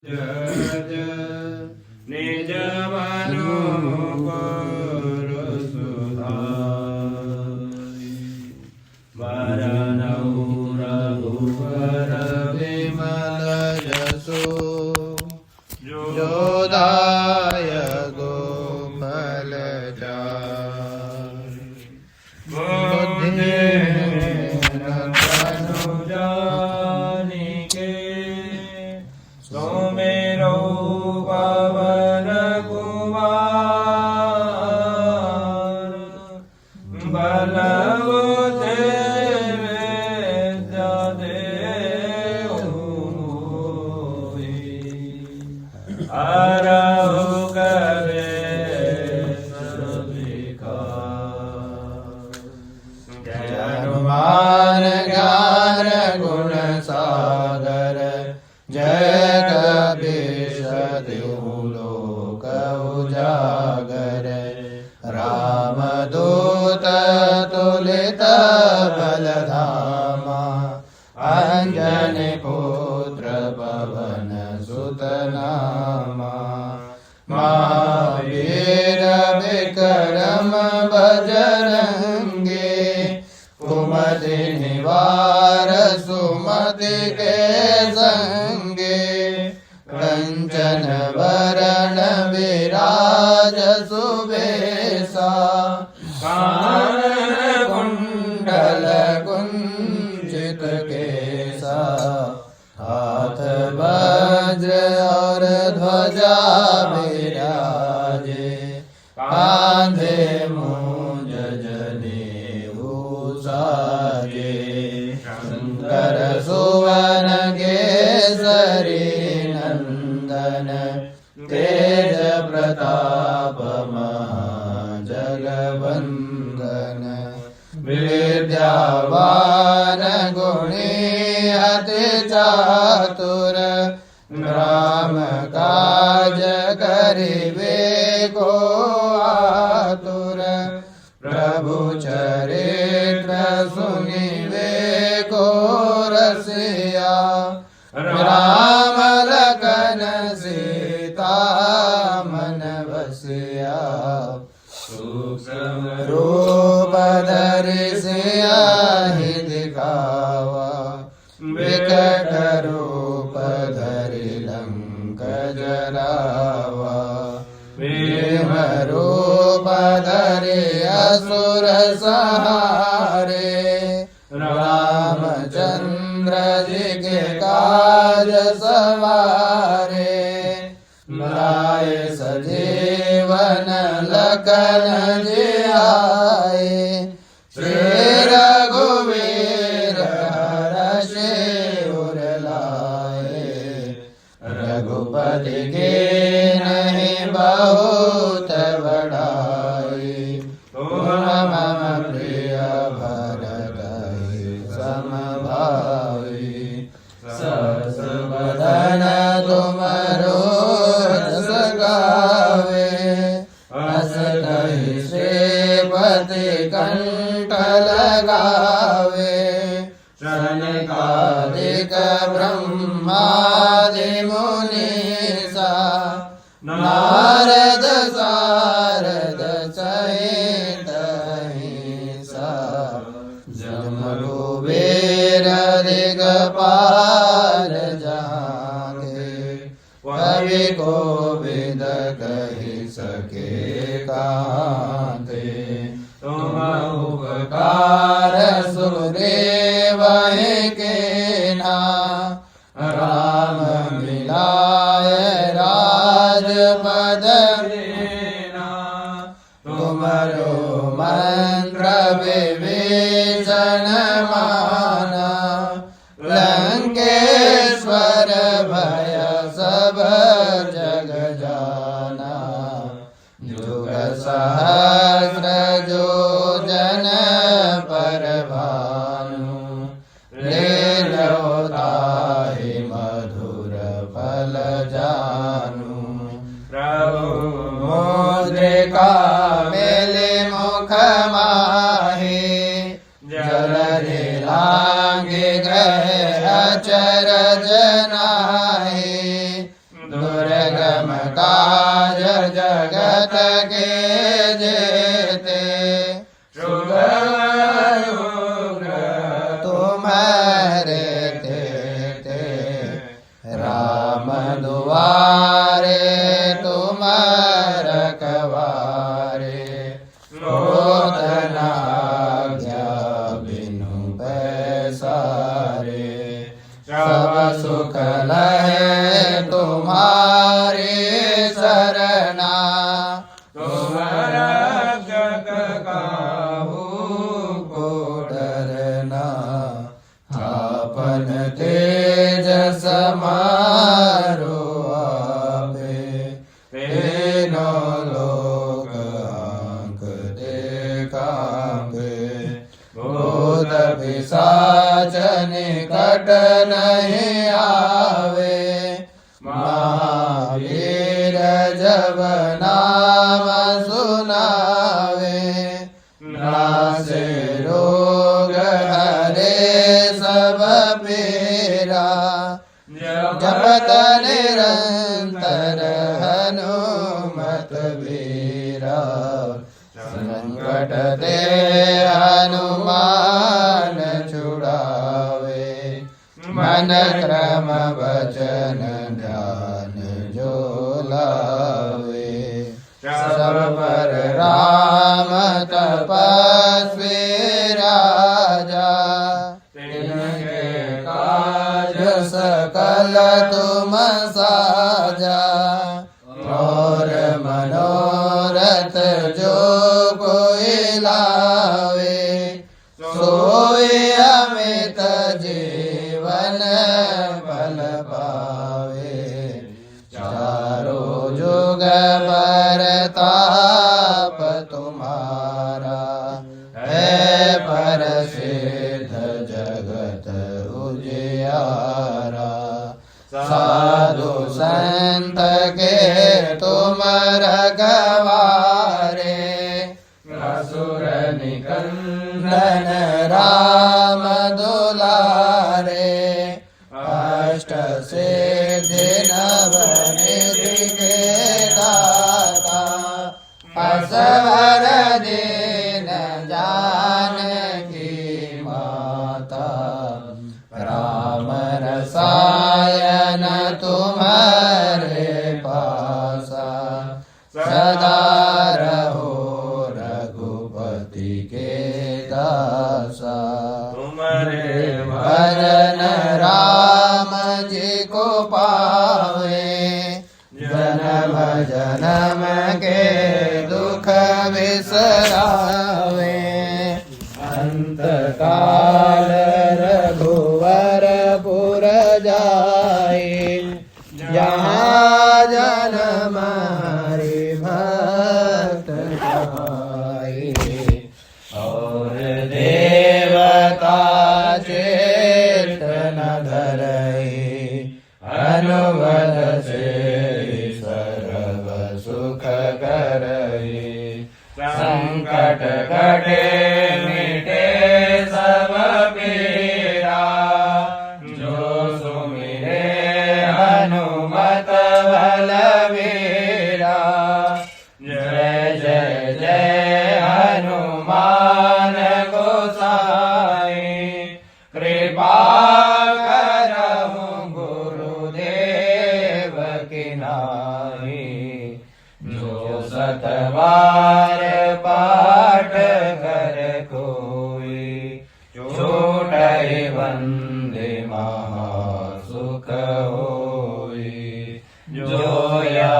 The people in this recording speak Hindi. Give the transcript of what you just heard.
जज निज मनोपुर सुधारि वरनौ रघुवर विमल जसो जोदायको फलचारि बुद्धिहीन तनु जानिके सुमिरौ पवन कुमार बलवते विद्या देहु हरहु कलेश विकार। जय हनुमान ज्ञान गुण सागर जय कपीश तिहु लोक उजागर। रामदूत तुलित बलधामा अंजनी पुत्र पवन सुत नामा। महावीर विक्रम बजरंगी कुमति निवार सुमति के संगे। कंचन वरण विराज सुबेसा कानन कुंडल कुंचित केसा। हाथ वज्र और ध्वजा विराजे कांधे मूंज जनेऊ साजे। शंकर सुवन केसरी नंदन तेज प्रताप महाजगवंदन। विद्यावान गुणी अति चातुर राम काज करिबे को आतुर। प्रभु चरित्र सुनिबे को रसिया राम लखन सीता मन बसिया। सूक्ष्म रूप धरि सियाहि दिखावा विकट रूप धरि लंक जरावा। भीम रूप धरि असुर सहारे रामचंद्र जी के काज सवारे। लाए सजीवन लखन जी आए श्री रघुवीर हरषि उर लाए। रघुपति के नहीं बहुत बड़ाई तुम मम प्रिय भरत सम भाई। सस बदन तुमरो रस गावे हस कहि श्रीपति कंठ लगावे। शनकादिक ब्रह्मादि मुनीसा नारद सारद सहित अहिंसा। जम कुबेर दिगपाल जागे कवि कोविद कहि सके कान्ते। तुम उपकार सुग्रीव केना राम मिलाय राजपद देना। तुमरो मंत्र विभीषण माना लंकेश्वर भय सब जग जाना। जुग सहस्र जो जन पर भानु लील्यो ताहि मधुर फल जानु। प्रभु मुद्रिका मेले मुख माहि जलधि लांघि ग्रह अचरज नाही। अगम काज जगत के जेते शुभ तुम्हारे ते राम दुआरे तुम रखवारे रोदनाज्ञा बिनु पैसारे सब सुख लहे तुम्हारे शरणा तुम रक्षक काहू को डरना आपन तेज समारो आपे तीनों लोक आंख देखांगे भूत पिशाच निकट नहीं आवे महावीर जब नाम सुनावे नासे रोग हरे सब पीरा जपत निरंतर हनुमत वीरा संकट ते हनुमान छुड़ावे मन क्रम वचन ध्यान जो लावे सब पर राम तपस्वी राजा तिनके काज सकल तुम साजा और मनोरथ जो कोई लावे सोई अमित जीवन फल पावे चारों जुग परताप तुम्हारा है प्रसिद्ध जगत उजियारा साधु संत के तुम रखवारे असुर निकंदन राम दुलारे अष्ट सिद्धि नवनिधि के दाता असवर दीन जानकी माता राम रसायन तुम्हारे पासा सदा रहो रघुपति के दासा तुम्हारे भजन राम जी को पावे जन्म जन्म के दुख बिसरावे अंत काल रघुवर पुर जाए जहाँ जन्म हरि भक्त पाए और देवता चेतन धरई अनुबल से सर्व सुख करई संकट कटे मिटे सब पीरा जो सुमिरे हनुमत बलवीरा जय जय जय हनुमान गोसाई कृपा करहु गुरुदेव की नाई जो सतबार पाठ कर कोई छोटे वंदे महासुख होई जो या